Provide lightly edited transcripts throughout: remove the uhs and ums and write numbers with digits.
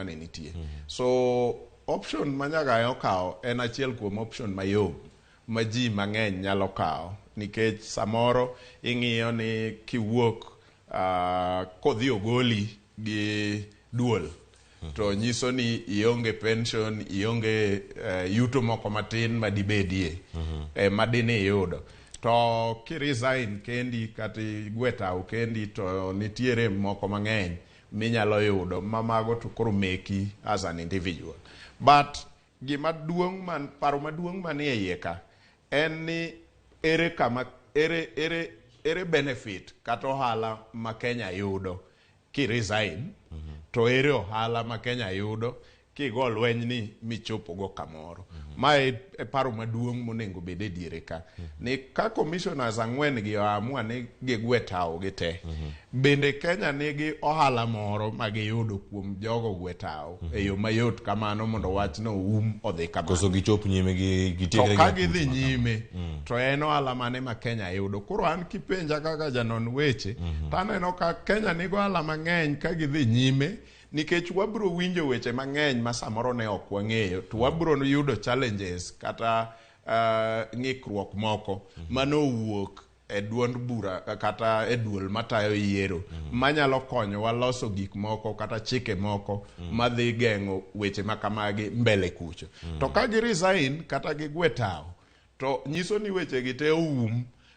mane nitie. So option manyaga okawo en achiel kuom option mayom ma ji mang'eny nyalo kawo, nikech samoro ing'iyo ni kiwuok kodhi ogoli gi duol to nyiso ni ionge pension, ionge yuto moko matin madibedie madini yudo. To ki resign kendi kati gwetau kendi to nitiere moko mang'eny minyalo yudo mamago to koro meki as an individual. But gima duong' paro maduong' manie iye ka en ni ere benefit kata ohala ma Kenya yudo ki resign, to ere ohala ma Kenya yudo kigo lweny ni michopo go kamoro. Mae e paro maduong' monego bede diere ka. Ni ka komishonas ang'wen gi oamua ni gigwe tao gite. Bende Kenya nigi ohala moro ma giyudo kuom jogo gwe tao e yo mayot kamano mondo wach no odhi kamano. Koso gichop nyime to ka gidhi nyime to en ohala mane ma Kenya yudo. Koro an kipenja kaka janon weche, taneno ka Kenya nigo ohala mang'eny ka gidhi nyime, nikech wabro winjo weche mang'eny ma samoro ne ok wang'eyo, to wabro yudo challenges kata ng'ikruok moko manowuok e duond bura kata e duol matayo yiero manyalo konyowa loso gik moko kata chike moko madhi geng'o weche makamagi mbele kucho. To ka gi resign kata gigwe tao, to nyiso ni weche gite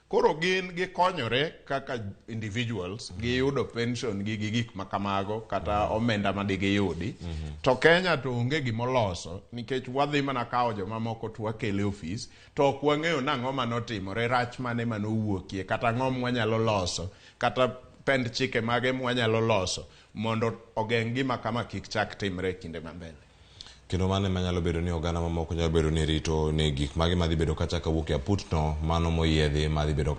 koro gin gikonyore kaka individuals, giyudo pension gi gik makamago kata omenda madigiyudi. To Kenya to onge gimoloso, nikech wadhi mana kawo joma moko to wakele ofis, to ok wang'eyo nang'o manotimore, rach mane manowuokie, kata ng'o mwanyalo loso, kata pend chike mage mwanyalo loso mondo ogeng' gima kama kik chak timre kinde mambele. Kendo mane manyalo bedo ni oganda mamoko nyalo bedo ni rito ne gik magi madhi bedo kacha kawuok e aput no, mano moyiedhi madhi bedo